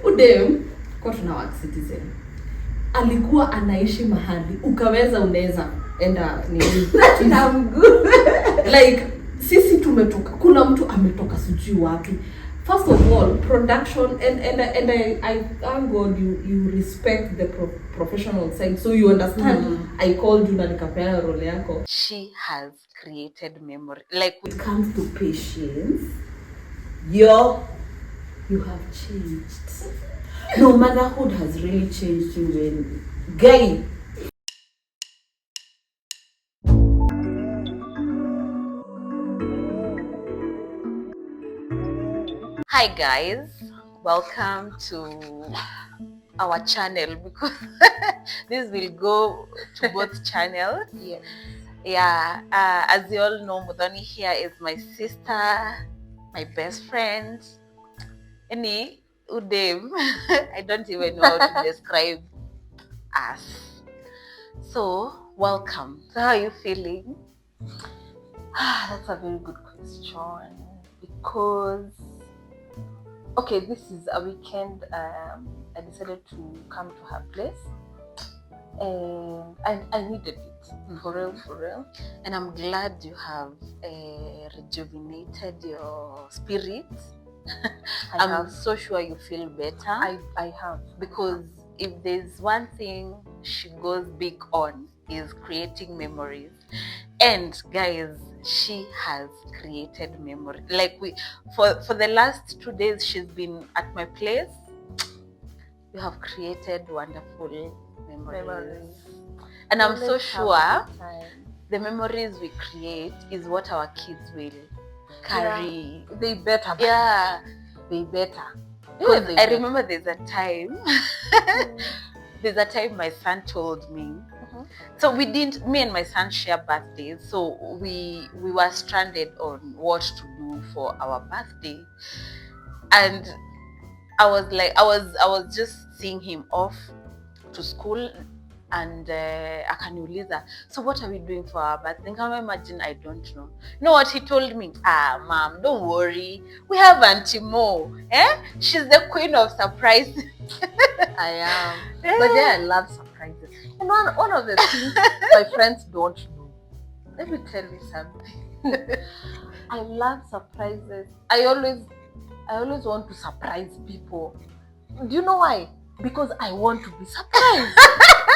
Udem kwa tuna work Citizen. Alikuwa anaishi mahali unaweza enda nini na mguu. Like sisi tumetoka, kuna mtu ametoka sijui wapi. First of all, production and I thank God you respect the professional side, so you understand. I called you na nikapea role yako. She has created memory. Like when it comes to patience, you have changed. No, motherhood has really changed you when guy. Hi guys, welcome to our channel because this will go to both channels. Yes. Yeah, as you all know, Mudhoni here is my sister, my best friend. Any Udem, I don't even know how to describe us. So, welcome. So, how are you feeling? That's a very good question because, okay, this is a weekend. I decided to come to her place and I needed it, for real. And I'm glad you have rejuvenated your spirit. I'm so sure you feel better. I have. Because if there's one thing she goes big on is creating memories. And guys, she has created memory. Like for the last 2 days she's been at my place. You have created wonderful memories. And I'm so sure the memories we create is what our kids will carry. Yeah, they better. Yeah, they better. Because I remember there's a time my son told me. So me and my son share birthdays. So we were stranded on what to do for our birthday. And I was just seeing him off to school and akaniuliza, so what are we doing for our birthday? Can you imagine? I don't know. You know what he told me? Mom, don't worry. We have Auntie Mo. She's the queen of surprises. I am. But yeah, I love surprises. And one of the things my friends don't know. Let me tell you something. I love surprises. I always want to surprise people. Do you know why? Because I want to be surprised.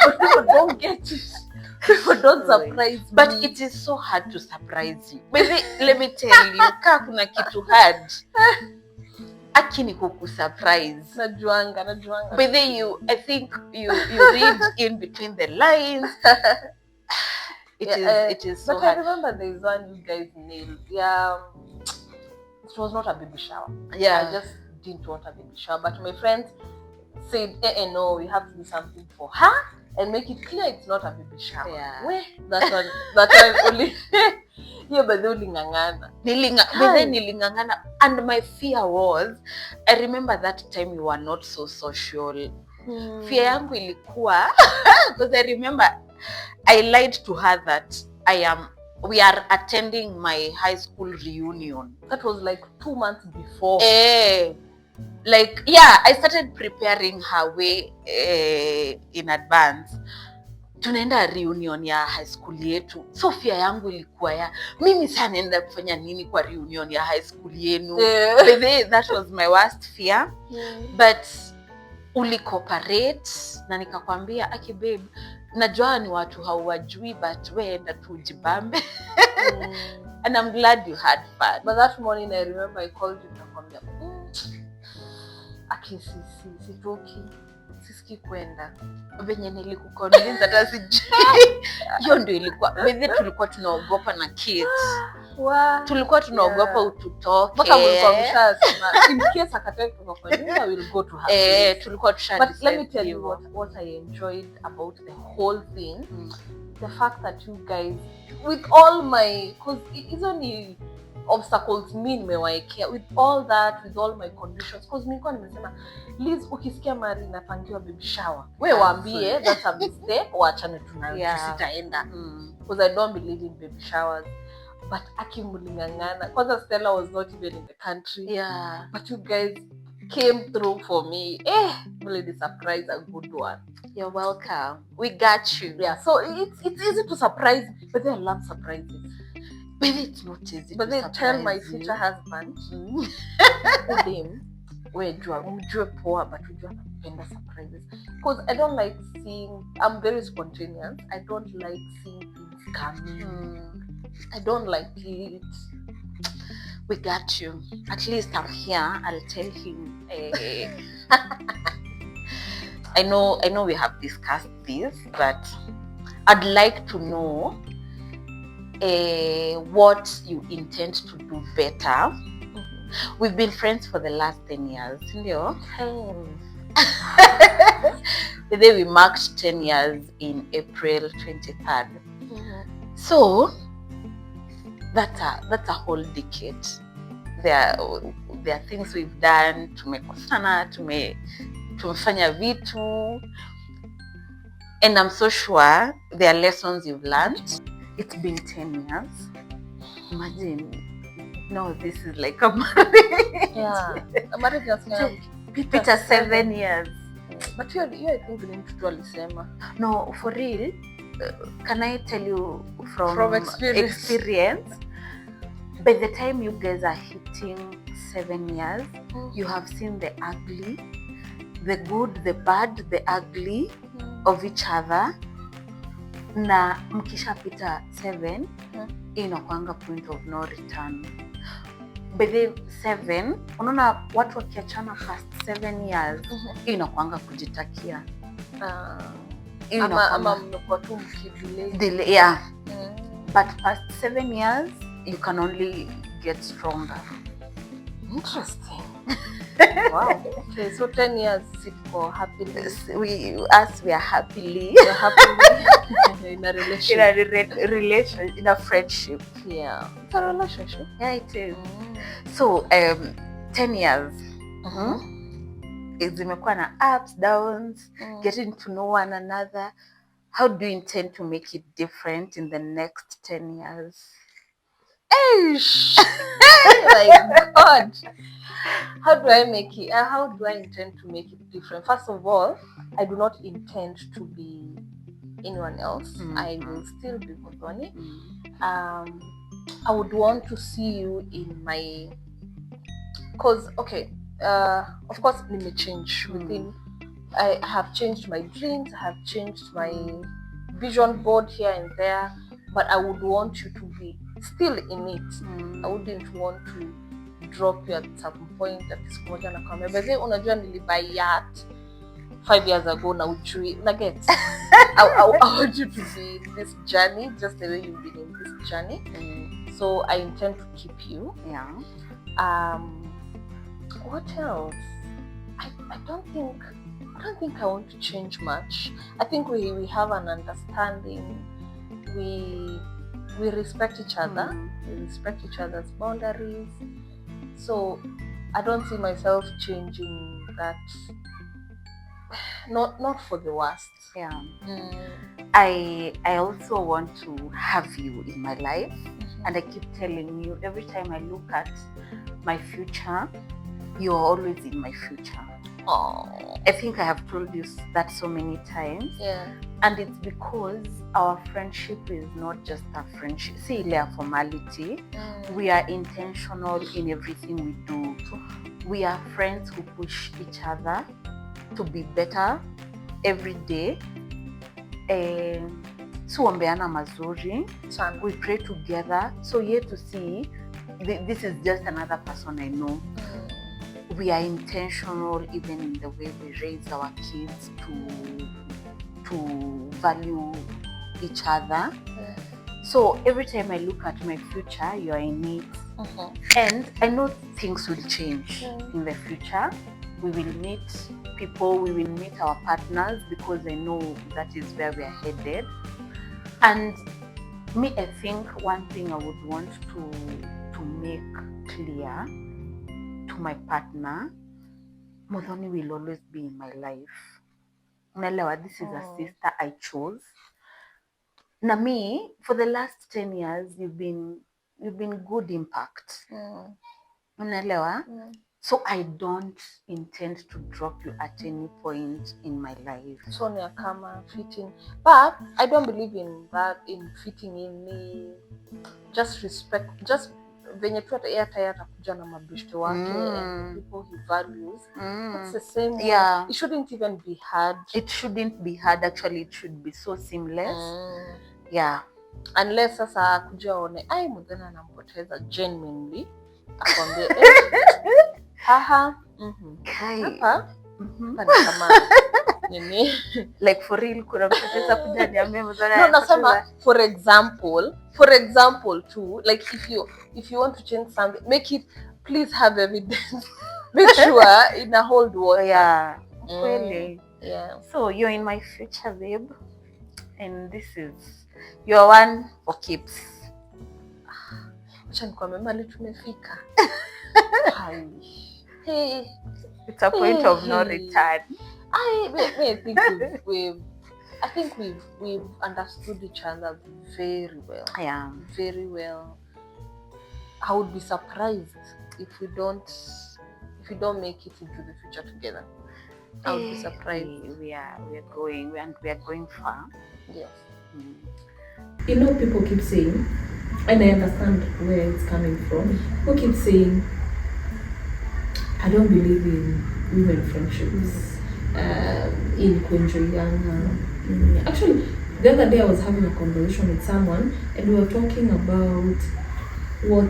But people don't get it. People don't surprise me. But it is so hard to surprise you. Maybe let me tell you, kaa kuna kitu hard. Akini kuku surprise. Najuanga. But then I think you read in between the lines. It is so but hard. I remember there is one you guys nailed. Yeah, it was not a baby shower. Yeah, I just didn't want a baby shower. But my friends said, no, we have to do something for her and make it clear it's not a baby shower. Yeah. Where? That one only. Yeah, but they only ngangana. Nilingangana. And my fear was, I remember that time you were not so social. Fear yangu ilikuwa, because I remember I lied to her that we are attending my high school reunion. That was like 2 months before. Like, yeah, I started preparing her way in advance. Tunaenda reunion ya high school yetu. So fear yangu ilikuwa ya, mimi sana naenda kufanya nini kwa reunion ya high school yenu. That was my worst fear. But uli cooperate na nikakwambia, aki babe, najua ni watu hauwajui but weenda tu jibambe. And I'm glad you had fun. But that morning I remember I called you nikakwambia, aki sitoki, sisiki kwenda. Venye nilikuconvince hata sijui. Hiyo ndio ilikuwa. Wewe tulikuwa tunaogopa na kids. Tulikuwa tunaogopa ututoke. Baka mlikuwa mshasema in case akataka kutoka kwa nyumba we'll go to her. Tulikuwa tushadi. But let me tell you what I enjoyed about the whole thing. The fact that you guys, with all my, cause it's only obstacles me nimewaekea, with all that, with all my conditions, cause nilikuwa nimesema Liz, ukisikia mari napangiwa baby shower, wewe waambie that's a mistake, waachane tunayo sitaenda. Because I don't believe in baby showers. But akimulingangana, cause Stella was not even in the country. Yeah. But you guys came through for me. Really the surprise a good one. You're welcome. We got you. Yeah, so it's easy to surprise, but then I love surprises. But it's not easy But to then tell my surprise you. future husband, good him, umjue poa, but ujue anapenda surprises. Because I don't like seeing, I'm very spontaneous. I don't like seeing things coming. I don't like it. We got you. At least I'm here. I'll tell him. I know we have discussed this, but I'd like to know what you intend to do better. We've been friends for the last 10 years. The day we marked 10 years in April 23rd. So that's a whole decade. There are things we've done, tumekosana, tumefanya vitu, and I'm so sure there are lessons you've learned. It's been 10 years. Imagine, no, this is like a marriage. Yeah, a marriage has Peter 7 years. But you I think we need to do alisema. No, for real. Can I tell you from experience? By the time you guys are hitting 7 years, you have seen the ugly, the good, the bad, the ugly of each other. Na mkishapita 7, inakuanga point of no return. By the 7, unaona watu wakiachana past 7 years, inakuanga kujitakia. Ama mmekuwa tu mkidelay. Yeah. But past 7 years, you can only get stronger. Interesting. Wow. Okay, so 10 years for happiness. We are happily In a relationship. In a friendship. Yeah. It's a relationship. Yeah, it is. So 10 years. Zimekuwa na ups, downs, getting to know one another. How do you intend to make it different in the next 10 years? My God. How do I intend to make it different? First of all, I do not intend to be anyone else. I will still be Muthoni. I would want to see you in my, because of course it may change within. I have changed my dreams, I have changed my vision board here and there, but I would want you to be still in it. I wouldn't want to drop you at some point at this moja na kama basi unajua nilibuy yacht 5 years ago na ujui na get I want you to be in this journey just the way you've been in this journey. So I intend to keep you. Yeah. What else? I don't think I want to change much. I think we have an understanding. We respect each other. We respect each other's boundaries. So I don't see myself changing that. Not for the worst. Yeah. I also want to have you in my life, and I keep telling you every time I look at my future, you're always in my future. Oh, I think I have told you that so many times. yeah. And it's because our friendship is not just a friendship. See, a formality. We are intentional in everything we do. We are friends who push each other to be better every day. Tuombeana mazuri. We pray together. So here to see, this is just another person I know. We are intentional even in the way we raise our kids to value each other. So every time I look at my future, you are in it. And I know things will change in the future. We will meet people, we will meet our partners, because I know that is where we are headed. And me, I think one thing I would want to make clear to my partner, Muthoni will always be in my life. Unaelewa, this is a sister I chose. Na me, for the last 10 years, you've been good impact. Unaelewa? So I don't intend to drop you at any point in my life. So ni kama fitting, but I don't believe in that, in fitting in me. Just respect, just venye tu hata atakuja na mabishto wake and people he values. It's the same way. Yeah. It shouldn't even be hard. It shouldn't be hard, actually. It should be so seamless. Yeah. Unless sasa kuja aone ai mudhana anampoteza genuinely akwambie haha hapa kama nini like for real kuna mpoteza kuja niambie mudhana. No, nasema for example too, like if you want to change something, make it, please have evidence. Make sure in a hold water. Yeah. Really. Yeah. So you're in my future, babe, and this is your one for keeps. Acha nikwambie mali tumefika. Hey, it's a point of no return. I think we've understood each other very well. Yeah, very well. I would be surprised if we don't make it into the future together. I would be surprised. We are going far. Yes. You know, people keep saying, and I understand where it's coming from. People keep saying, I don't believe in women friendships, in Kunjoyanga. Actually, the other day I was having a conversation with someone, and we were talking about what,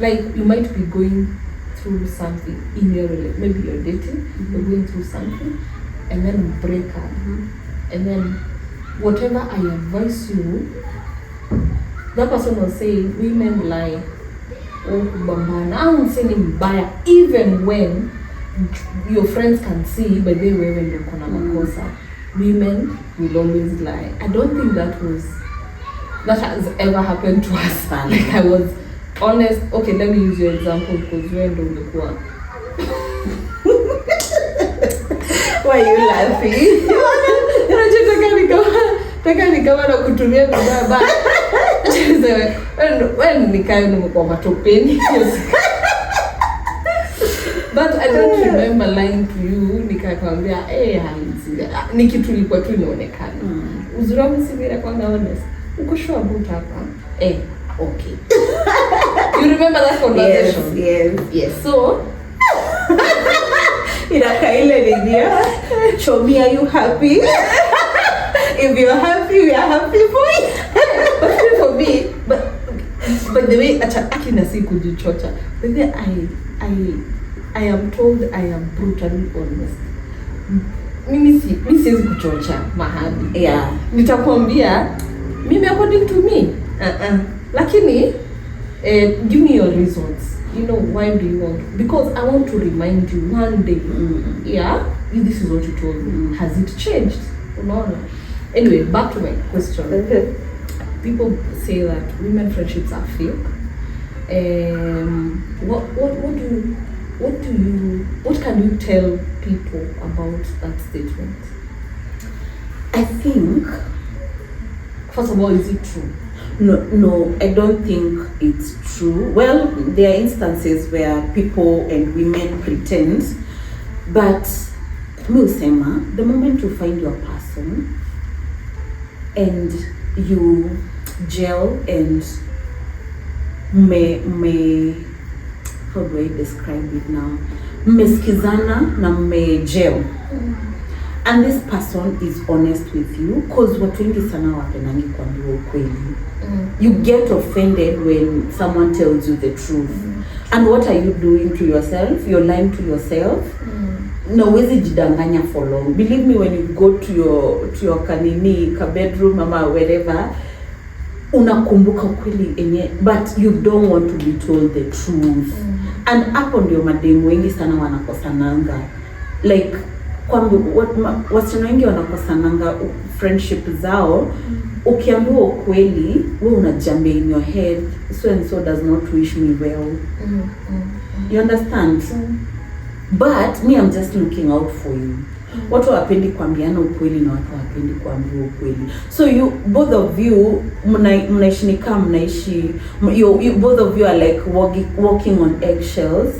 like you might be going through something in your relationship. Maybe you're dating, you're going through something, and then you break up, and then whatever I advise you, that person was saying women lie. I won't say mbaya, even when your friends can see, but they were when you're kona makosa. Women will always lie. I don't think that has ever happened to us. Like I was honest. Okay, let me use your example because we're in the poor. Why are you laughing? Taka ni kama na kutumia vibaya. When nikayo nimekuwa matopeni. But I don't remember lying to you. Nikakwambia ni kitu kilikuwa tu inaonekana. Uzuri wangu si vile kwa honest. Uko sure about hapa? Okay. You remember that conversation? Yes. So inakaa ile video. Show me, are you happy? If you're happy, we are happy for you. But for me, but the way actually nasi kujichocha. But then I am told I am brutally honest. Mimi siwezi kuchocha mahali. Yeah. Nitakwambia mimi according to me. Lakini give me your reasons. You know, why do you want? Because I want to remind you one day. Yeah, this is what you told me. Has it changed? No. Anyway, back to my question. People say that women friendships are fake. What can you tell people about that statement? I think, first of all, is it true? No, I don't think it's true. Well, there are instances where people and women pretend, but Musema, the moment you find your person and you gel and how do I describe it now? Mmeskizana na gel. And this person is honest with you, because watu wengi sana wapendangi kuambiwa ukweli. You get offended when someone tells you the truth. And what are you doing to yourself? You're lying to yourself. Na huwezi jidanganya for long. Believe me, when you go to your kanini, ka bedroom, mama, wherever, unakumbuka ukweli enye, but you don't want to be told the truth. And hapo ndio mademu wengi sana wanakosananga. Like, wasichana wengi wanakosananga friendship zao. Ukiambiwa ukweli, wewe unajambia in your head, so and so does not wish me well. You understand? But me, I'm just looking out for you. Watu hawapendi kuambiana ukweli na watu hawapendi kuambiwa ukweli. So you both of you mnaishi ni kama mnaishi you both of you are like walking on eggshells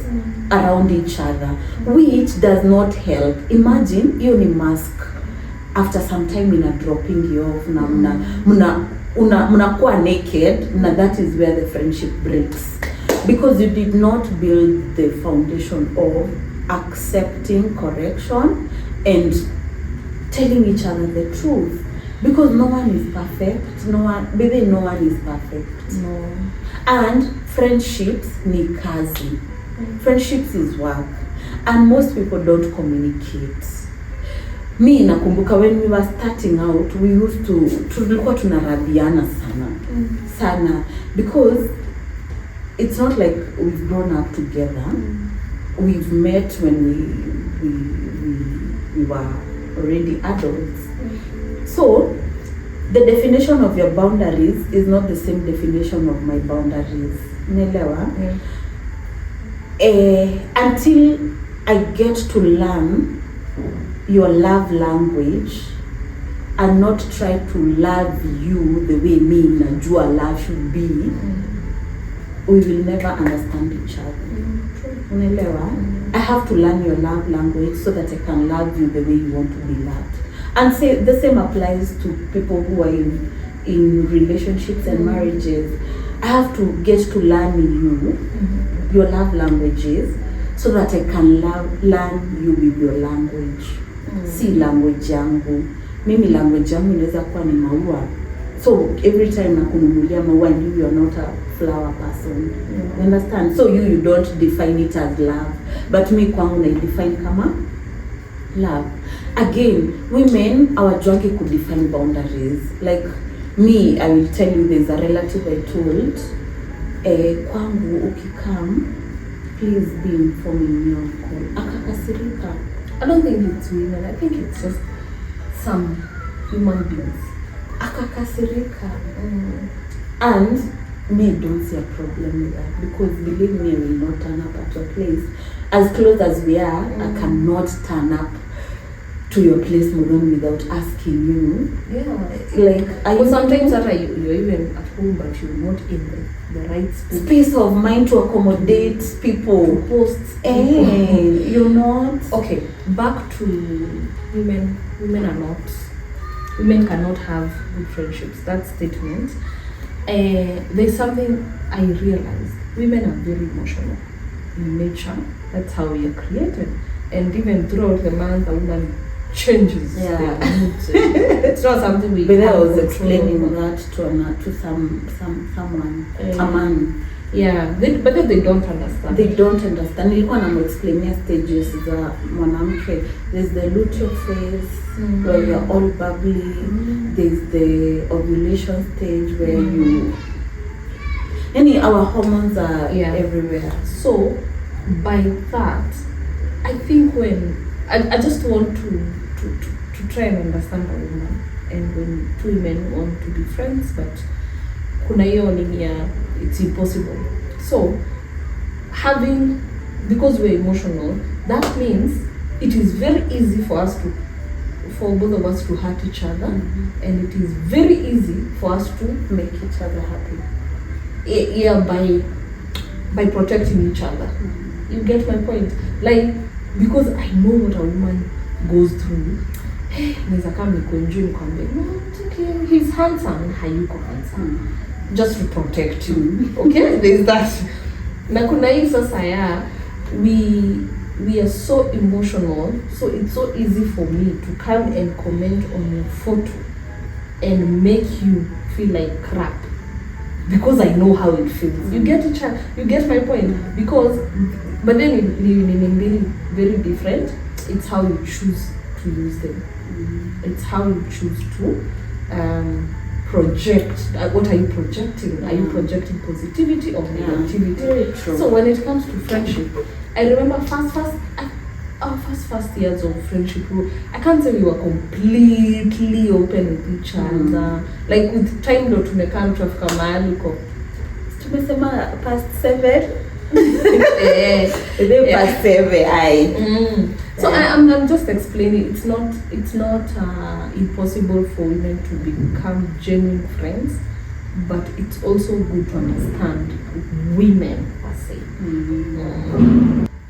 around each other, which does not help. Imagine hiyo ni mask. After some time ina dropping you off na mnakuwa naked, na that is where the friendship breaks, because you did not build the foundation of accepting correction and telling each other the truth, because no one is perfect. No one is perfect. No. And friendships ni kazi. Friendships is work, and most people don't communicate. Me nakumbuka when we were starting out, we used to tulikuwa tunarabiana sana because it's not like we've grown up together. We've met when we were already adults. So the definition of your boundaries is not the same definition of my boundaries. Unaelewa? Until I get to learn your love language and not try to love you the way me najua love should be, we will never understand each other. Unaelewa? I have to learn your love language so that I can love you the way you want to be loved. And say the same applies to people who are in relationships and marriages. I have to get to learn you, your love languages, so that I can learn you with your language. Si language yangu. Mimi language yangu inaweza kuwa ni maua. So every time nakununulia maua, and you are not a flower person. You understand? So you don't define it as love, but me kwangu na define kama love. Again, women hawajuangi could define boundaries. Like me, I will tell you, there's a relative I told, kwangu ukikam, please be informing me on call. Akakasirika. I don't think it's women. I think it's just some human beings. Akakasirika. And me don't see a problem with that, because believe me, I will not turn up at your place. As close as we are, I cannot turn up to your place, Muron, without asking you. Yeah. Like, sometimes that you're even at home, but you're not in the right space of mind to accommodate people. To post. You're not. Okay, back to women. Women cannot have good friendships. That statement. There's something I realized. Women are very emotional in nature. That's how we are created. And even throughout the month, a woman changes their moods. It's not something we. But I was explaining that to someone, a man. Yeah, but then they don't understand. They don't understand. Nilikuwa namuexplainia stages za mwanamke. There's the luteal phase where you're all bubbly. There's the ovulation stage where you. Our hormones are everywhere. So by that, I think when I just want to try and understand a woman, and when two women want to be friends, but kuna hiyo nini ya it's impossible. So because we're emotional, that means it is very easy for both of us to hurt each other, and it is very easy for us to make each other happy. Yeah, by protecting each other. You get my point? Like, because I know what a woman goes through. Naweza kama nikonjui nikwambie, no, it's okay, he's handsome, hayuko handsome. Just to protect you. Okay? There's that. Na kuna hii sasa ya, we are so emotional, so it's so easy for me to come and comment on your photo and make you feel like crap. Because I know how it feels. You get my point? Because, but then in very different. It's how you choose to use them. It's how you choose to project. What are you projecting? Are you projecting positivity or negativity? Very true. So when it comes to friendship, I remember our first years of friendship, I can't say we were completely open with each other. Like with time ndo tumekaa tutafika mahali uko tumesema past 7. Past 7 So I'm just explaining. It's not impossible for women to become genuine friends, but it's also good to understand women per se.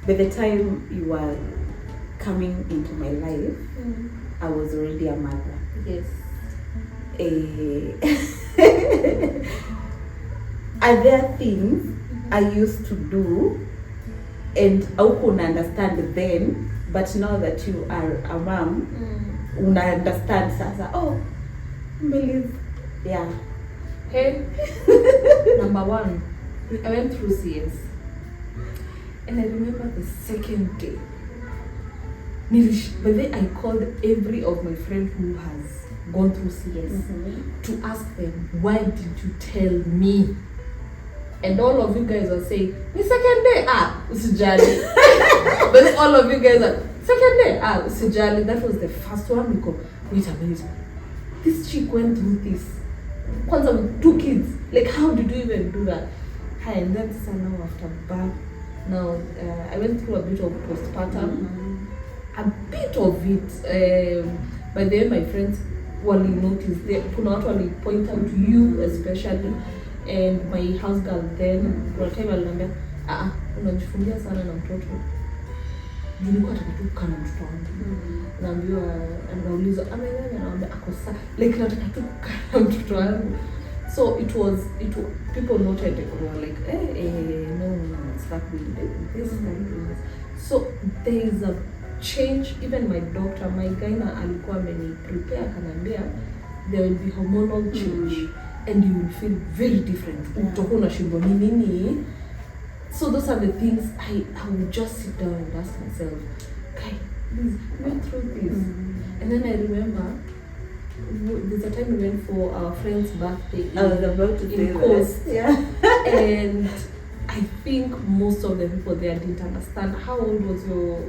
By the time you were coming into my life, I was already a mother. Yes. Are there things I used to do and I couldn't understand then, but now that you are a mom, una understand sasa. Oh, believe, yeah. Hey, number one, I went through CS, and I remember the second day. By then I called every of my friends who has gone through CS to ask them, why did you tell me? And all of you guys are saying, the second day, usijali. But then all of you guys are, second day, usijali. That was the first one. We go, wait a minute. This chick went through this. Kwanza with 2 kids. Like, how did you even do that? Hi, and then now after birth, now I went through a bit of postpartum. A bit of it. By then my friends wali noticed. Kuna watu wali point out to you especially. And my house girl then, kuna time aliniambia, unajifungia sana na mtoto. Nilikuwa nataka tu kukaa na mtoto wangu. Naambiwa, anaulizwa, anaambia ako sawa. Like nataka tu kukaa na mtoto wangu. So it was people noted, they were like, no, start doing this, start doing this. So there is a change. Even my doctor, my gyna alikuwa ameni prepare, akaniambia there will be hormonal change. And you will feel very different. So those are the things I will just sit down and ask myself, okay, please, went through this. And then I remember there's a time we went for our friend's birthday in Coast. Yeah. And I think most of the people there didn't understand. How old was your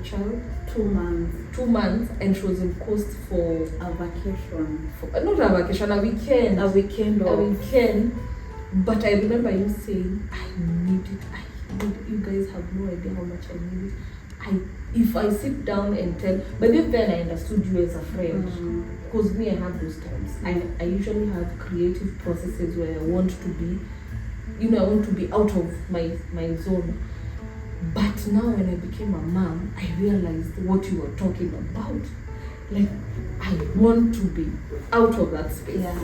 child? 2 months. 2 months, and she was in Coast for a vacation. Not a vacation, a weekend. A weekend. But I remember you saying, I need it. You guys have no idea how much I need it. If I sit down and tell, but then I understood you as a friend. Because me, I have those times. I usually have creative processes where I want to be, I want to be out of my zone. But now when I became a mom, I realized what you were talking about. Like, I want to be out of that space. Yeah.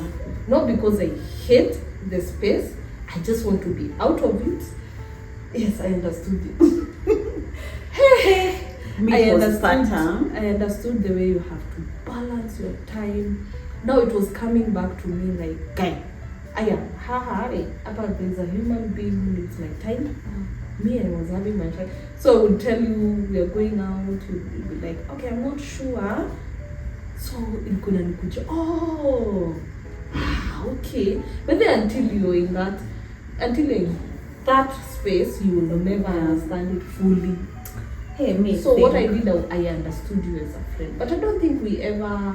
Not because I hate the space, I just want to be out of it. Yes, I understood it. I understood the way you have to balance your time. Now it was coming back to me like, guy, there's a human being who needs my time. Me, I was having my time. So I would tell you we are going out, you'd be like, okay, I'm not sure. So okay. But then until you're in that space, you will never understand it fully. So what I did, I understood you as a friend. But I don't think we ever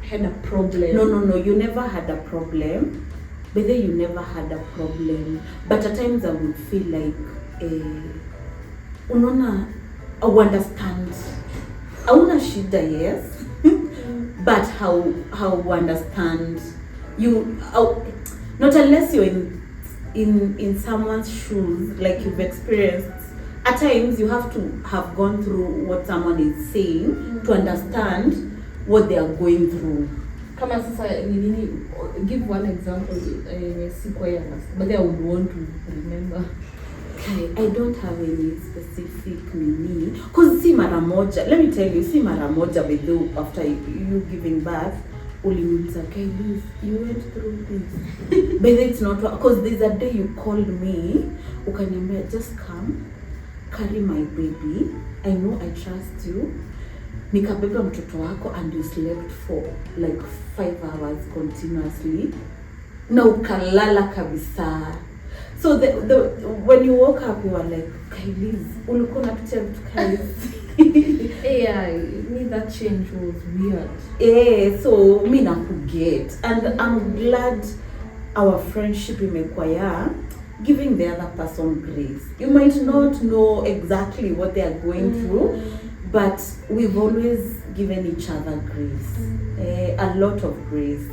had a problem. No, you never had a problem. But then you never had a problem. But at times I would feel like, I understand. I wanna shida, yes. But how understand you? Not unless you're in someone's shoes, like you've experienced. At times you have to have gone through what someone is saying to understand what they are going through. Kama sasa give one example, but I would want to remember. I don't have any specific meaning. Because si mara moja, let me tell you, si mara moja with you after you giving birth, okay, you went through this. But it's not, because there's a day you called me, ukaniambia, just come, carry my baby. I know I trust you. Nikabeba mtoto wako and you slept for like 5 hours continuously. Na ukalala kabisa. So when you woke up, you were like, Kailis, ulikuwa unatutia vitu Kailis. Me that change was weird. So me na forget. And I'm glad our friendship imekuwa giving the other person grace. You might not know exactly what they are going through, but we've always given each other grace, a lot of grace.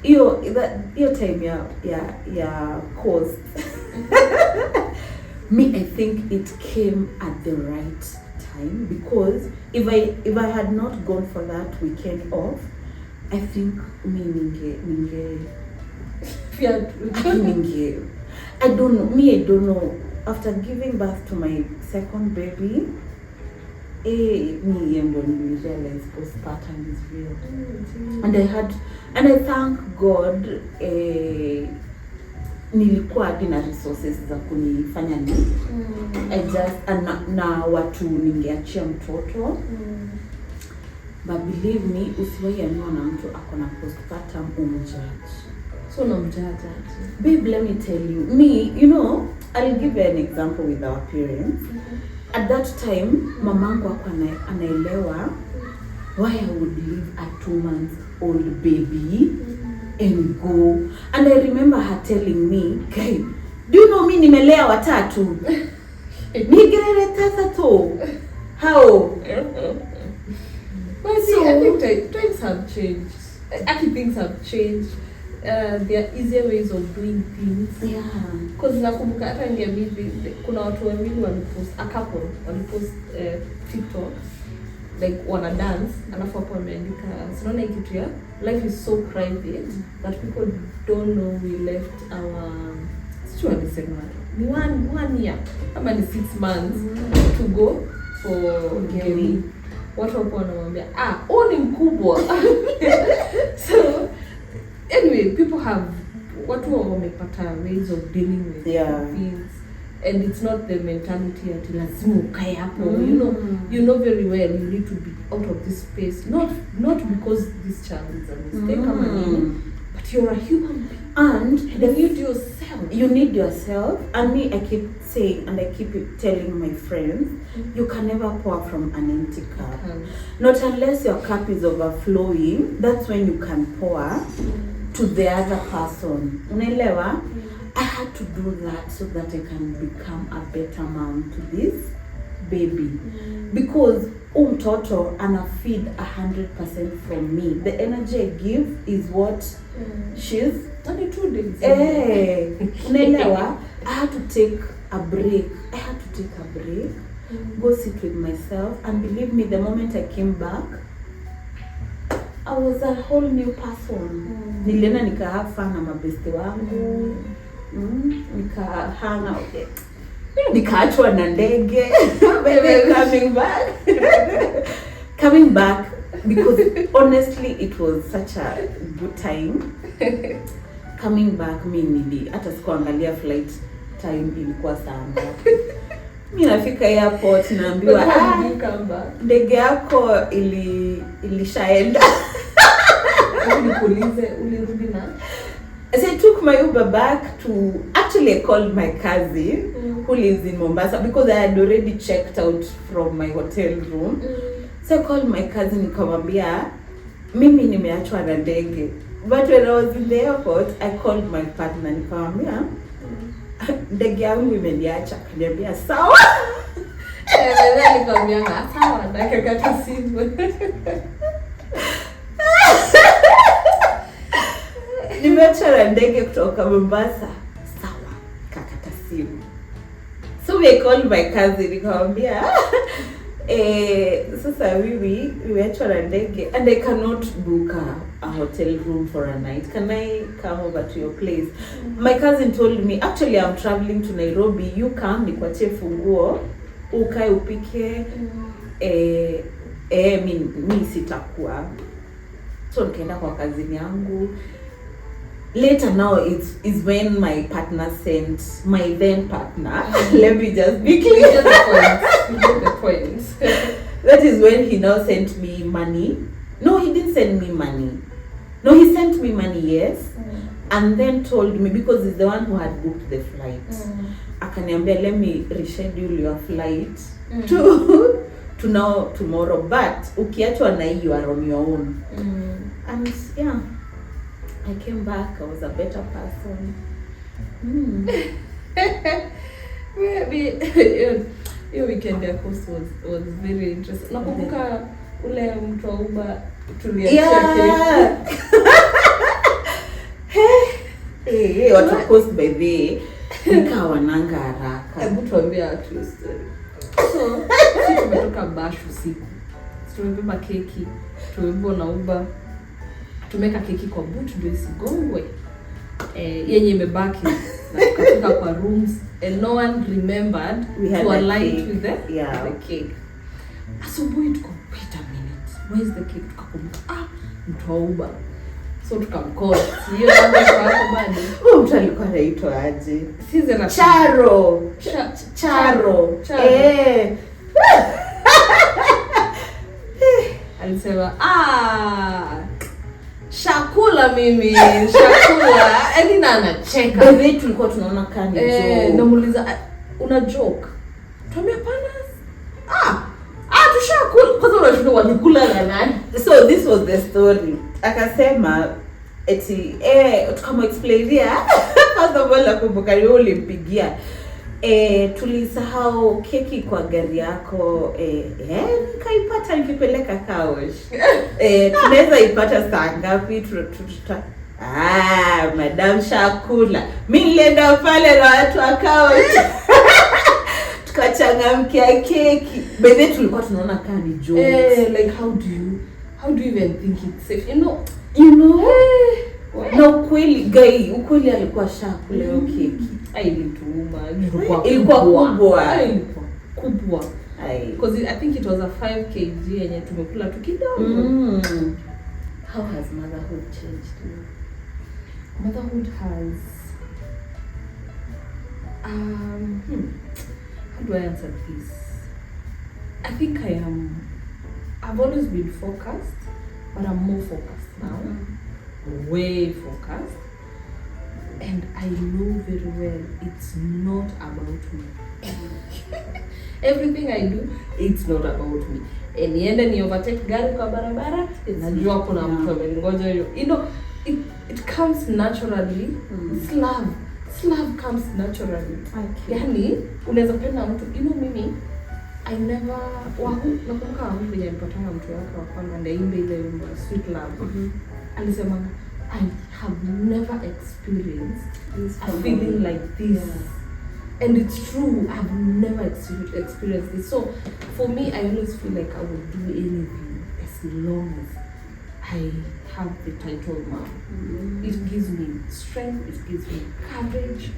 Your time, yeah, course. Me, I think it came at the right time, because if I had not gone for that weekend off, I think me ninge I don't know. After giving birth to my second baby, me realized postpartum is real. And I thank God, nilikuwa hadi na resources za kunifanya ni I just na watu ningeachia mtoto. But believe me, usiwahi amua na mtu akona postpartum umjudge. So unamjudge. Babe, let me tell you, me, you know, I'll give you an example with our parents. At that time, mamangu hakuwa anaelewa why I would leave a 2-month-old baby and go. And I remember her telling me, "Hey, do you know me nimelea watatu? Nigerere tatu. How?" Well, see, I think times have changed. Actually, things have changed. There are easier ways of doing things. Yeah. Because nakumbuka hata ngiambi kuna watu wawili walipost, a couple walipost TikTok like wana dance, alafu hapo wameandika sinaona kitu ya life is so private that people don't know we left our ni one year ama ni 6 months to go for Gemi. Watu wapo wanamwambia ni mkubwa. So anyway, people have watu wamepata ways of dealing with things, and it's not the mentality that lazima ukae hapo. You know very well you need to be out of this space, not because this child is a mistake but you're a human being and you need yourself. You need yourself. And me, I keep saying and I keep telling my friends, you can never pour from an empty cup. Not unless your cup is overflowing. That's when you can pour to the other person. Unaelewa? I had to do that so that I can become a better mom to this baby. Because mtoto ana feed 100% from me. The energy I give is what she's only 2 days. Unaelewa? I had to take a break. Go sit with myself, and believe me, the moment I came back, I was a whole new person. Nilienda nika have fun na mabeste wangu. Nika hang out. Nikaachwa na ndege. Coming back because honestly it was such a good time. Coming back mimi hata sikuangalia flight time ilikuwa saa ngapi. Mimi nafika airport naambiwa ndege yako ilishaenda. Ulirudi na? So I took my Uber back to, actually I called my cousin who lives in Mombasa because I had already checked out from my hotel room. So I called my cousin nikamwambia mimi nimeachwa na ndege. But when I was in the airport, I called my partner nikamwambia ndege yangu imeniacha. Akaniambia sawa. Nikamwambia sawa, nakakata simu. Nimeacha na ndege kutoka Mombasa. Sawa, kakata simu. So I called my cousin nikamwambia sasa wemeachwa na ndege and I cannot book a hotel room for a night. Can I come over to your place? My cousin told me, actually I'm traveling to Nairobi, you come nikuachie funguo ukae upike. Mimi sitakuwa. So nikaenda kwa kazini yangu. Later now is when my partner sent my then partner. Let me just be clear. You get the point. That is when he now sent me money. No, he didn't send me money. No, he sent me money, yes. And then told me, because he's the one who had booked the flight. Akaniambia, let me reschedule your flight to now tomorrow. But ukiachwa na hii, you are on your own. And yeah, I came back. I was a better person. Hiyo weekend ya course was very interesting. Nakumbuka ule mtu wa Uber tuliachia Hey, what of course by the nikawa nanga haraka. Hebu tuambie true story. So, sisi tumetoka Bash usiku. Tumebeba keki, tumebeba na Uber. Tumeka keki kwa boot ndio isigongwe. Yenye imebaki na tukafika kwa rooms and no one remembered to align with the cake. Asubuhi tuko wait a minute. Where's the cake? Tukakumbuka mtu wa Uber. So tukamcall. Hiyo namba kwa hapo bado. Huyo mtu alikuwa anaitwa aje? Size na Charo. Alisema Shakula mimi, Shakula. Elina anacheka. Bebe tulikuwa tunaona kani joke. Namuuliza una joke? Tuambia pana. Tushakula. Kwanza unashuhudia walikula na nani? So this was the story. Akasema eti tukamo explainia kwanza wala kumbuka yule ulimpigia. Tulisahau keki kwa gari yako. Nikaipata nikipeleka Kaosh. Tunaweza ipata saa ngapi? Madam Shakula. Mimi nilienda pale na watu wa Kaosh. Tukachangamkia keki. Bebe tulikuwa tunaona kani jokes. Like how do you even think it's safe? You know? Na ukweli alikuwa Shakula hiyo keki. Ilituuma. Ilikuwa kubwa. Because I think it was a 5 kg yenye tumekula tu kidogo. How has motherhood changed you? Motherhood has how do I answer this? I think I've always been focused, but I'm more focused now. Way focused. And I know very well it's not about me. Everything I do, it's not about me. Niende ni overtake gari kwa barabara, najua kuna mtu ameningoja hiyo. It comes naturally. It's love. Love comes naturally. Okay. Yani, unaweza penda mtu, mimi I never nakumbuka mimi nilipatana mtu wake wa kwanza ndaimbe ile wimbo Sweet Love. Alisema I have never experienced a feeling like this. And it's true, I've never experienced this. So for me, I always feel like I would do anything as long as I have the title mom. It gives me strength, it gives me courage,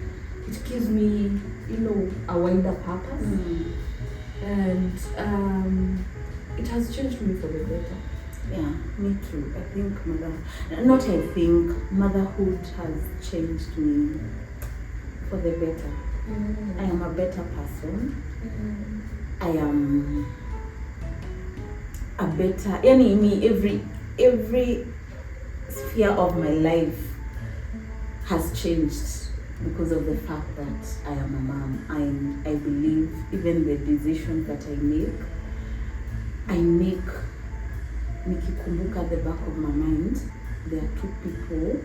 it gives me, a wider purpose. And it has changed me for the better. Yeah, me too. I think motherhood has changed me for the better. I am a better person. I am a better, every sphere of my life has changed because of the fact that I am a mom. I believe even the decisions that I make nikikumbuka at the back of my mind, there are 2 people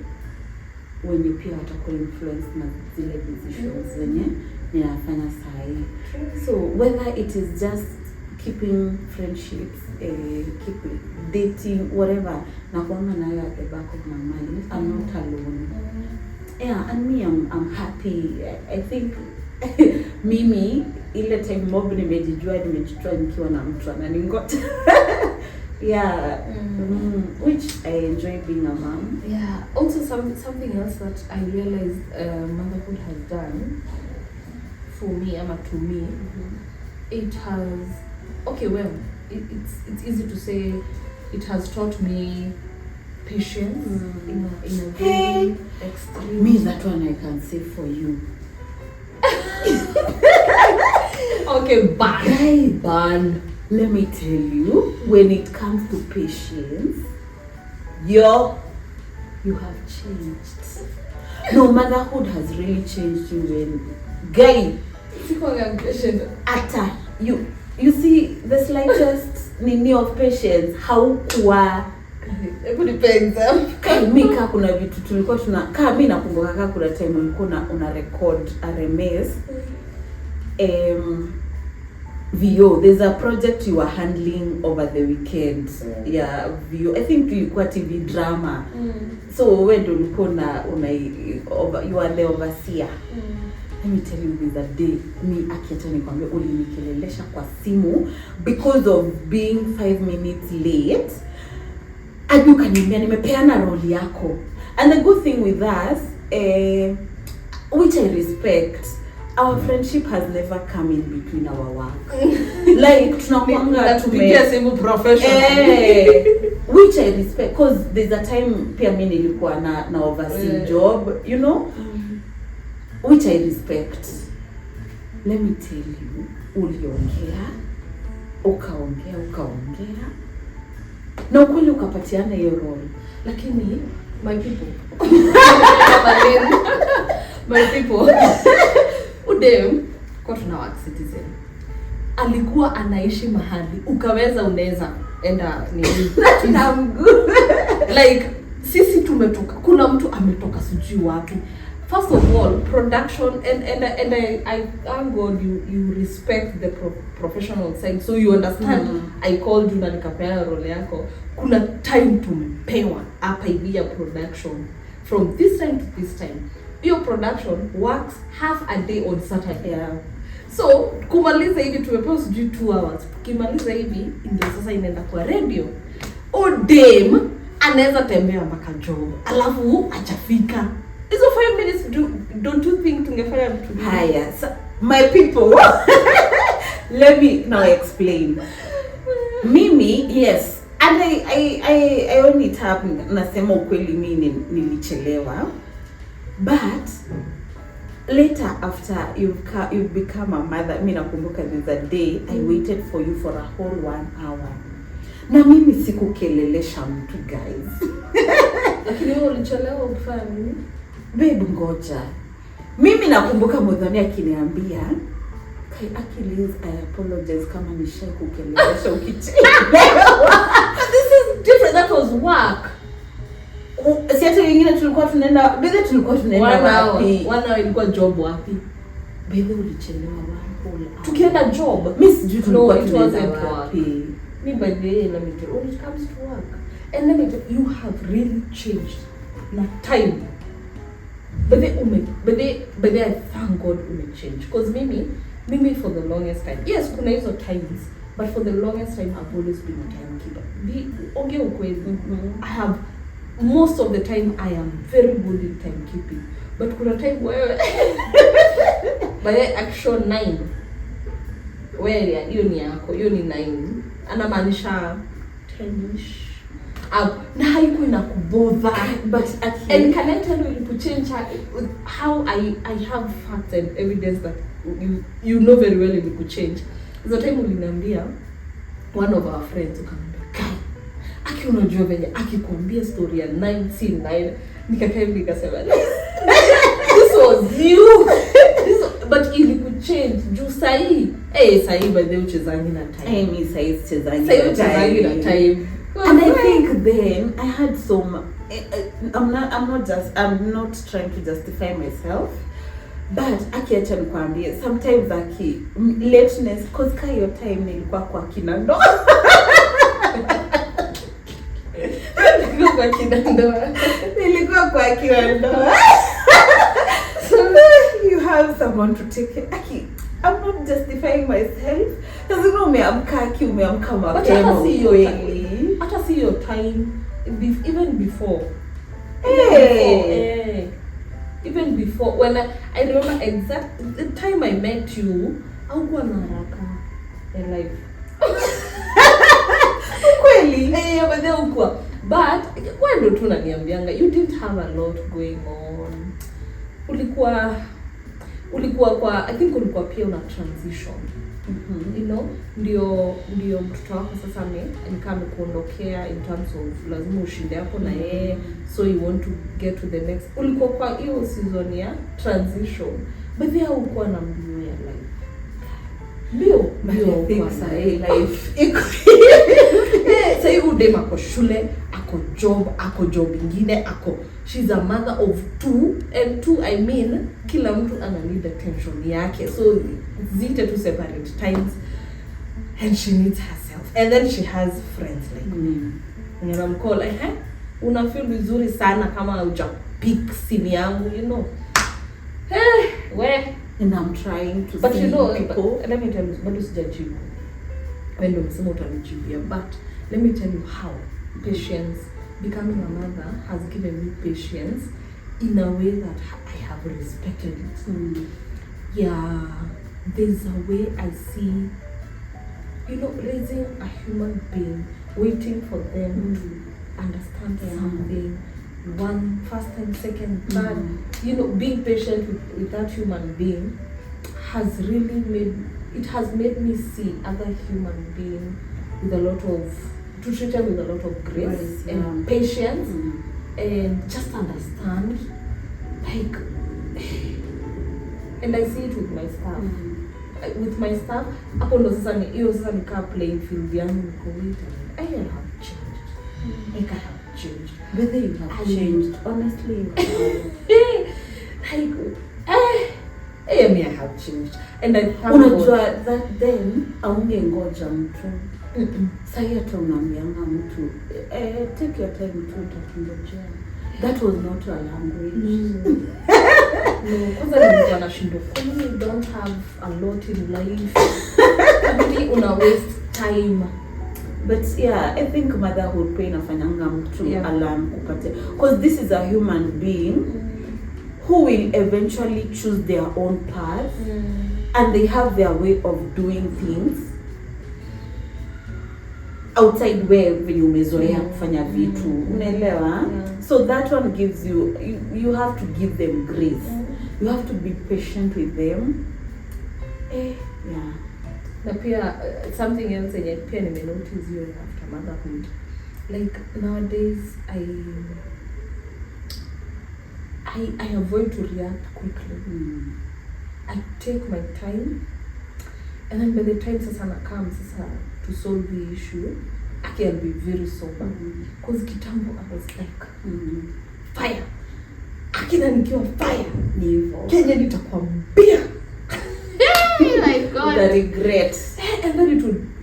wenye pia watakuwa influenced na zile decisions zenye ninafanya sahi. So whether it is just keeping friendships, keeping dating, whatever, nakuanga nayo at the back of my mind. I'm not alone. Yeah, and me, I'm happy. I think mimi ile time mob nimejijua nikiwa na mtu ananingoja. Yeah, which I enjoy being a mom. Yeah. Also, something else that I realized motherhood has done for me, to me, it has. Okay, well, it's easy to say it has taught me patience in a very extreme. Me, that one I can say for you. Okay, ban. Let me tell you, when it comes to patience, you have changed. No, motherhood has really changed you when, guy, you see the slightest nini of patience, haukuwa Hebu nipe example. Mimi kuna vitu tulikuwa mimi nakumbuka kuna time ulikuwa una record RMS VO. There's a project you were handling over the weekend. Yeah, VO. I think ilikuwa TV drama. So wewe ndio ulikuwa you are the overseer. Let me tell you, there's a day akiacha nikwambia ulinikelelesha kwa simu because of being 5 minutes late. Hadi ukaniambia nimepeana role yako. And the good thing with us, which I respect, our friendship has never come in between our work. Like tunakuanga tumepigia simu professional. Which I respect, because there's a time pia mimi nilikuwa na oversee job, you know, which I respect. Let me tell you, uliongea, ukaongea, na ukweli ukapatiana hiyo role. Lakini my people Udem kwa tuna work citizen alikuwa anaishi mahali unaweza enda ni na mguu. Like sisi tumetoka, kuna mtu ametoka sijui wapi. First of all, production and I thank God you respect the professional side, so you understand. I called you na nikapea role yako. Kuna time tumepewa hapa hivi ya production from this time to this time. Your production works half a day on Saturday. So kumaliza hivi tumepewa sijui 2 hours. Kimaliza hivi ndio sasa inaenda kwa radio. Odem anaweza tembea mpaka job, alafu achafika. Hizo 5 minutes don't you think tungefanya vitu haya? So, my people, let me now explain. Mimi, yes, and I only tap nasema ukweli mimi nilichelewa. But later, after you've become a mother, mimi nakumbuka there's a day I waited for you for a whole 1 hour. Na mimi sikukelelesha mtu, guys. Lakini wewe ulichelewa kufanya nini? Babe, ngoja. Mimi nakumbuka Modhani akiniambia, Achilles, I apologize kama nishakukelelesha ukichelewa. This is different. That was work. Si hata wengine tulikuwa tunaenda wapi? 1 hour ilikuwa job wapi? Baby ulichelewa wapi? Tukienda job. Mimi sijui tulikuwa tunaenda wapi. Me by the way, let me tell you, when it comes to work, and let me tell you, have really changed. Na time. But they I thank God change. Because mimi for the longest time, yes, kuna hizo times, but for the longest time I've always been a timekeeper. I have, most of the time I am very good in timekeeping. But kuna time where by the actual 9 where hiyo ni yako, hiyo ni 9, anamaanisha 10ish. Na haiku inakubodha, but and can I tell you to change how I have facts and evidence that you know very well it could change. The time uliniambia one of our friends ukamwambia Kai, unajua venye akikwambia story ya 9 nikakaa hivi nikasema this was you. But ili could change juu sahi by the uchezangi na time. Mimi sahi uchezangi na time. And I think then I had I'm not trying to justify myself, but akiacha nikwambie sometimes lateness cause your time nilikuwa kwa kina ndo. Nilikuwa kwa kina ndo. So you have someone to take care. I'm not justifying myself. Lazima umeamka mapema kweli. Hata see your time even before. Even before when I remember exact the time I met you, haukuwa na haraka in life. Kweli? But then ukua. But kwa ndo tu naniambianga you didn't have a lot going on. Ulikuwa kwa, I think ulikuwa pia una transition. You know, ndio mtoto wako sasa kama kuondokea in terms of lazima ushinde hapo na yeye, so you want to get to the next. Ulikuwa kwa hiyo season ya transition, but there ulikuwa na mbio ya life. Mbio kwa life. Sasa hivi udema kwa shule, ako ako job ingine, she's a mother of 2, and 2 I mean kila mtu ana need attention yake, so zite to separate times, and she needs herself, and then she has friends like me. And I'm called like, hey, una feel vizuri sana kama uja pick simu yangu, you know. Hey, where? And I'm trying to but see you know, people. Let me tell you, bado sijajibu. When umesema utanijibia, but let me tell you how patience, becoming a mother has given me patience in a way that I have respected it. Yeah, there's a way I see, you know, raising a human being, waiting for them to understand something, first time, second, third, you know, being patient with that human being has really made me see other human being with a lot of, to treat them with a lot of grace and patience, and just understand, like, and I see it with my staff. With my staff, hapo ndo sasa nikaa playing field yangu, niko wait, I have changed. Like I have changed. Whether you have changed, honestly, you have. Me, I have changed. And I thank unajua God. that then aungengoja mtu. Sahi hata unaambianga mtu take your time tu utakingojea. That was not a language. No, kwanza nilikuwa nashindwa, you don't have a lot in life. Really una waste time. But yeah, I think motherhood pia inafanyanga mtu alarm kupate, because this is a human being who will eventually choose their own path, and they have their way of doing things outside where you umezoea kufanya vitu, unaelewa? So that one gives you have to give them grace. You have to be patient with them. Yeah. Na pia something else yenye pia nimenotice hiyo after motherhood, like nowadays I avoid to react quickly. I take my time, and then by the time sasa na come sasa to solve the issue, I can be very sober. Because kitambo I was like fire. Akina nikiwa fire Ni hivyo. Kenya nitakwambia. My God. The regret. And then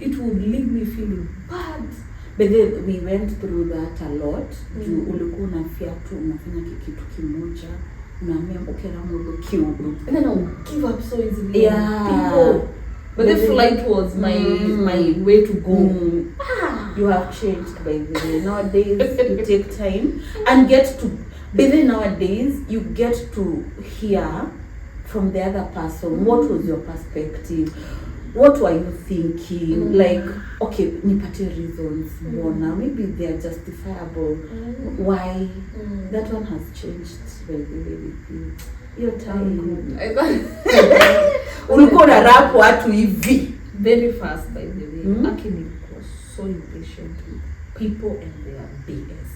it would leave me feeling bad. But then we went through that a lot. Juu ulikuwa unafia tu unafanya kitu kimoja, unaambia okay Ramu kiubu. And then I would give up so easily. Yeah. People. But the flight was my way to go. You have changed by the way. Nowadays you take time and get to, but then nowadays you get to hear from the other person, what was your perspective, what were you thinking, like okay nipate reasons mbona, maybe they are justifiable, why. That one has changed by the way with you. Your time ulikuwa na rap watu hivi very fast by the way. Akini was so impatient with people and their BS.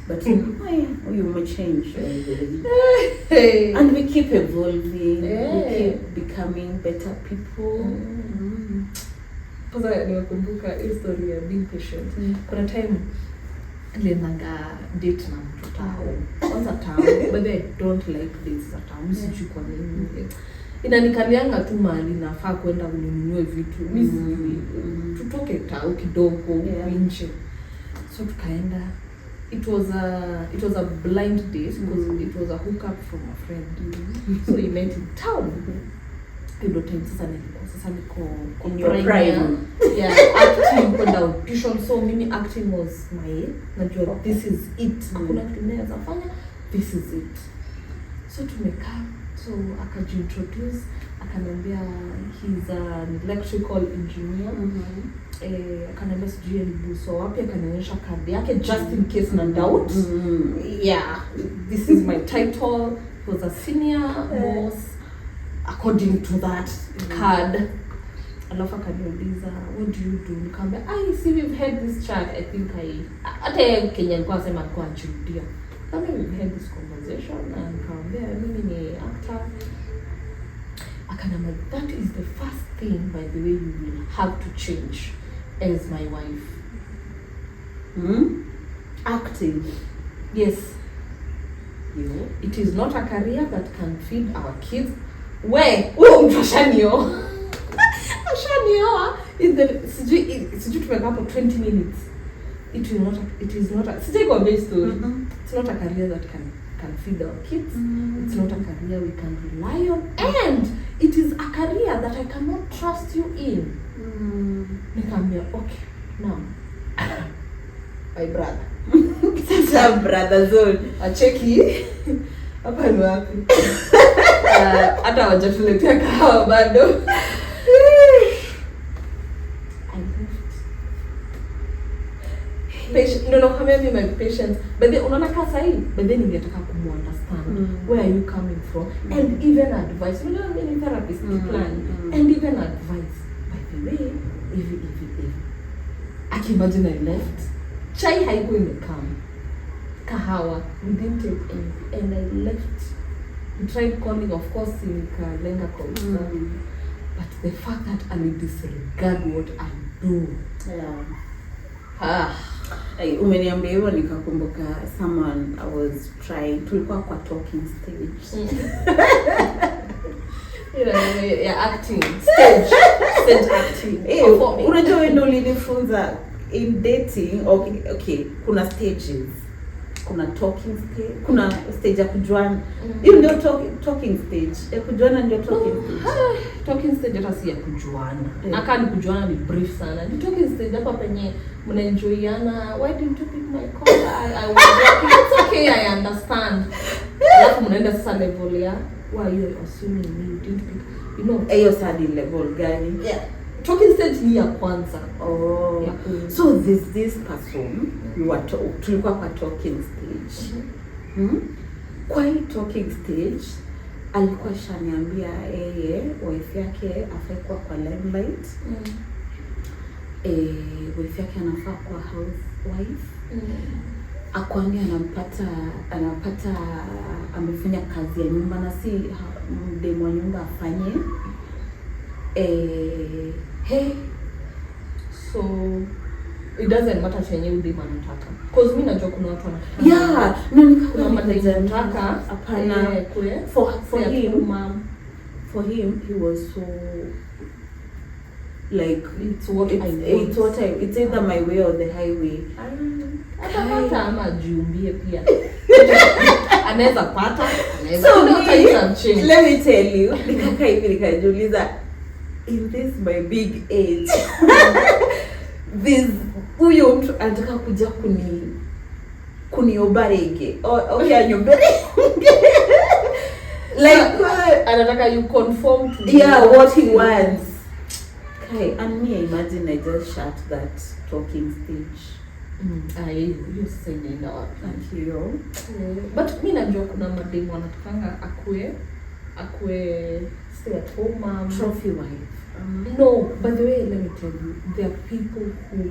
But you may change and we keep evolving, we keep becoming better people. Kwanza nimekumbuka history ya being patient. Kuna time nilienda date na mtu tao. Kwanza tao, but I don't like dates za tao. Sijui kwa nini. Inanikalianga tu mahali nafaa kwenda kununua vitu. Mimi tutoke tao kidogo nje. So tukaenda. It was a blind date because it was a hookup from a friend. So we met in town. Ndio time sasa niko in your prime. Yeah, acting kwenda audition. So mimi acting was my, najua this is it. Hakuna kitu naweza fanya. This is it. So tumekaa. So akajiintroduce, akaniambia he's an electrical engineer. Akaniambia sijui ni buso wapi, akanionyesha kadi yake just in case na doubt. Yeah, this is my title. He was a senior boss according to that card. Alafu akaniuliza what do you do? Nikamwambia I see we've had this chat. I think hata Kenya alikuwa sema alikuwa ajirudia. Kama we've had this conversation, and nikamwambia mimi ni actor. Akaniambia that is the first thing by the way you will have to change as my wife. Acting. Yes. You. It is not a career that can feed our kids. Huyo mtu ashanioa. Ashanioa in the sijui tumekaa hapo 20 minutes. It is not a sijui kwa base story. It's not a career that can feed our kids. It's not a career we can rely on, and it is a career that I cannot trust you in. Nikamwambia okay, now my brother. Sasa brother zone. Acheki hapa ni wapi? Hata hawajatuletea kahawa bado. No, come here, my patience. But then unaona kasa hii, but then ningetaka understand where are you coming from, and even advice. You know, many therapists plan, and even advice. By the way, if I can imagine I left. Chai haiko imekam. Kahawa, we didn't take anything, and I left. We tried calling, of course, nikalenga kwa but the fact that I disregard what I do. Umeniambia hivyo nikakumbuka someone I was trying, tulikuwa kwa talking stage. Acting stage acting. Unajua wewe ndio ulinifunza in dating. Okay, kuna stages. Kuna talking stage, kuna stage ya kujuana. Hiyo ndio talking stage. Ya kujuana ndio talking stage. Talking stage hata si ya kujuana. Na kama ni kujuana ni brief sana. Ni talking stage hapa penye mnaenjoyana. Why didn't you pick my call? I was working. It's okay, I understand. Alafu mnaenda sasa level ya why you assuming me didn't pick. You know, hiyo sadi level gani? Yeah. Talking stage ni ya kwanza. So this person tulikuwa kwa talking stage. Kwa hii talking stage alikuwa shaniambia wife yake afai kwa limelight. Wife yake anafaa kwa housewife. Akwambia anapata amefanya kazi ya nyumba na si demo wa nyumba afanye. So it doesn't matter chenye udima anataka. Cause mimi najua kuna watu wanataka. Kuna manager anataka hapana. For him he was so like it's either my way or the highway. Hata ama jiumbie pia. Anaweza pata, anaweza. So let me tell you, nikaka hivi nikajiuliza, in this my big age, huyo mtu anataka kuja kuniobarege. Okay, aniobarege. Like anataka you conform to what he wants. Okay, and me, I imagine I just shut that talking stage. You say nenda wapi? Thank you. But mimi najua kuna mademu wanatakanga akue stay at home mom, trophy wife. No, by the way, let me tell you, there are people who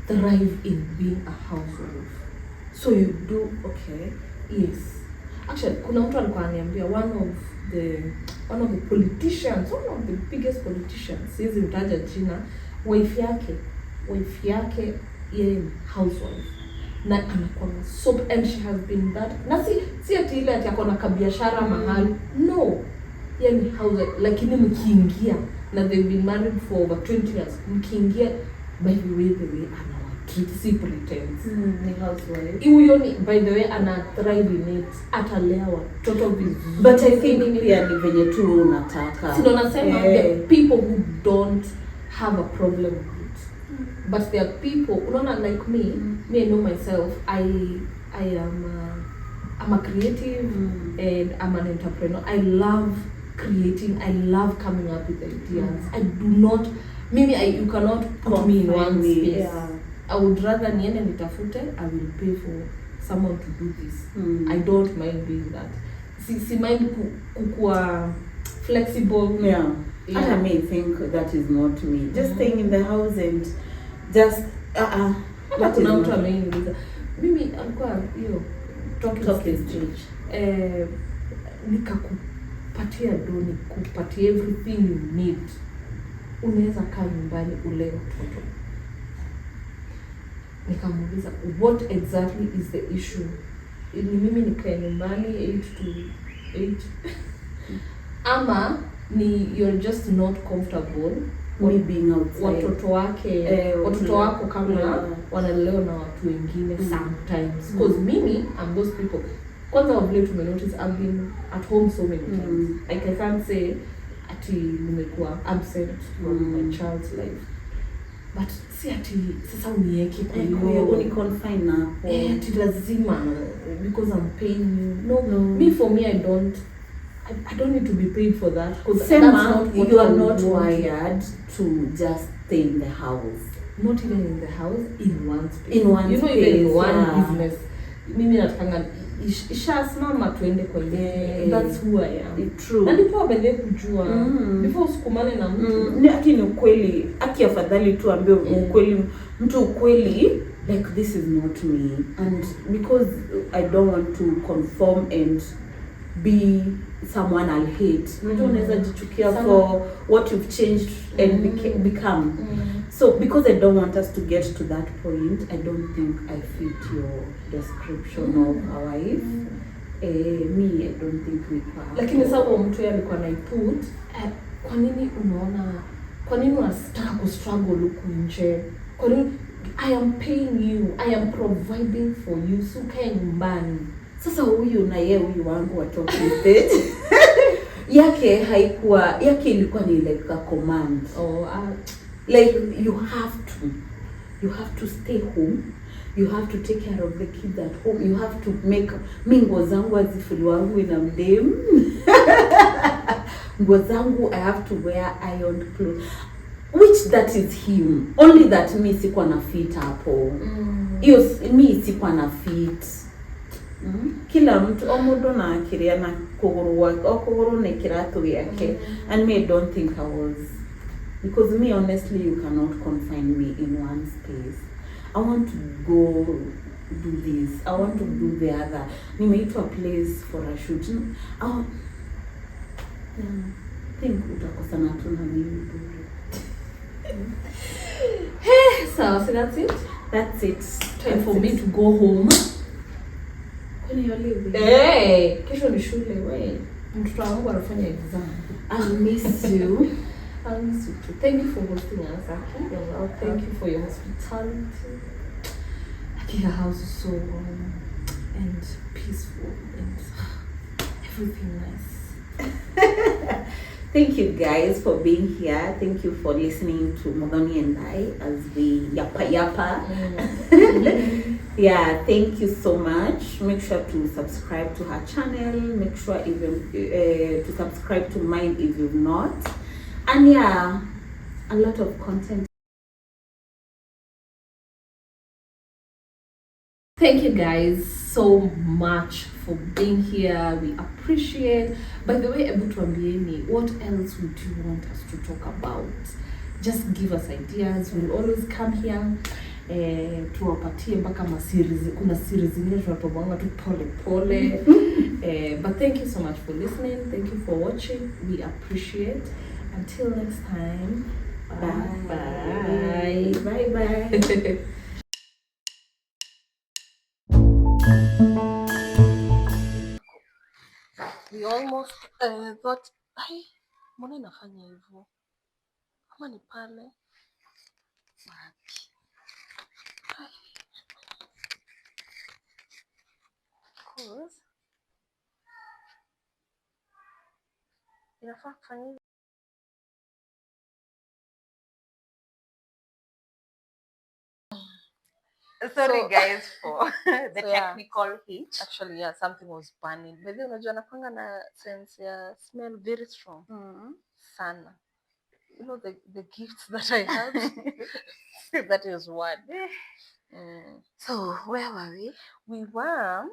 thrive in being a housewife. So you do okay? Yes. Actually, kuna mtu alikuwa ananiambia one of the politicians, one of the biggest politicians, siwezi mtaja jina, wife yake yeye ni housewife. Na anakuwa so, and she has been that. Na si ati ile ati akona kabiashara mahali. No. Yeye ni housewife, lakini mkiingia na they've been married for over 20 years. Mkiingia by the way treat si pretense. Ni housewife. Huyo ni by the way ana thrive in it, atalea watoto vizuri. But I think pia ni venye tu unataka. Sio nasema the people who don't have a problem with it. But there are people, unaona like me, I know myself, I'm a creative and I'm an entrepreneur. I love creating, I love coming up with ideas. I do not, you cannot put me in one space. Yeah. I would rather niende nitafute, I will pay for someone to do this. I don't mind doing that. Si mind kukua flexible. Yeah. I may think that is not me. Just staying in the house and just kuna mtu ameniuliza mimi alikuwa hiyo talking stage nikakupatia doni kupatia everything you need, unaweza kaa nyumbani ule watoto Nikamuuliza what exactly is the issue. Ni mimi nikae nyumbani 8 to 8 ama ni you're just not comfortable me being outside. Watoto wako kama wanalelewa na watu wengine sometimes. Because mimi I'm those people. Kwanza of late to notice I've been at home so many times. Like I can't say ati nimekuwa absent from my child's life. But si ati sasa unieke kwa hiyo uniconfine na ati lazima because I'm paying you. No. Me for me I don't need to be paid for that because that's not what you are not wired to just stay in the house. Not even in the house, in one space. In one space, even in one business. Mimi natakanga ishasimama tuende kwa ile. That's who I am. True. Na ndipo abele kujua before usikumane na mtu. Ni ukweli, aki afadhali tu ambie ukweli, mtu ukweli like this is not me, and because I don't want to conform and be someone I'll hate. Unajua unaweza jichukia for what you've changed and become. So because I don't want us to get to that point, I don't think I fit your description of a wife. Me, I don't think we are. Lakini sababu mtu yeye alikuwa naiput, kwa nini unaona, kwa nini unataka kustruggle huku nje? Kwa nini I am paying you, I am providing for you, so kae nyumbani. Sasa huyu na yeye huyu wangu wa talking stage yake ilikuwa ni like a command. Like you have to stay home, you have to take care of the kids at home, you have to make nguo zangu azifuli wangu ina mdem nguo zangu I have to wear ironed clothes, which that is him, only that me sikuwa na fit hapo. Me sikuwa na fit. Kila mtu omudo na akiria na kuguru wake kuguru na kiratu yake, and me I don't think I was, because me honestly you cannot confine me in one space. I want to go do this, I want to do the other. Nimeitwa place for a shoot. I think utakosana tu na mimi bure. So that's it. That's it. Time for me to go home. Kesho ni shule wewe. Mtoto wangu anafanya exam. I miss you. I miss you too. Thank you for hosting us, Aki. You're welcome. Thank you for your hospitality. Aki, your house is so warm and peaceful and everything nice. Thank you guys for being here. Thank you for listening to Mogani and I as we yappa. Yeah, thank you so much. Make sure to subscribe to her channel. Make sure even to subscribe to mine if you've not. And yeah, a lot of content. Thank you guys so much for being here. We appreciate. By the way, Ebu tuambieni, what else would you want us to talk about? Just give us ideas. We'll always come here. Tuwapatie mpaka series. Kuna series zingine tunatobanga tu pole. But thank you so much for listening. Thank you for watching. We appreciate. Until next time. Bye. Bye. We almost thought, ai, mbona inafanya hivyo? Kama ni pale. Cause inafaa kufanya hivyo. Sorry guys for the technical hitch. Actually, yeah, something was burning. Maybe unajua nakwanga na sense ya smell very strong. Sana. You know the gifts that I had. That is one. So where were we? We were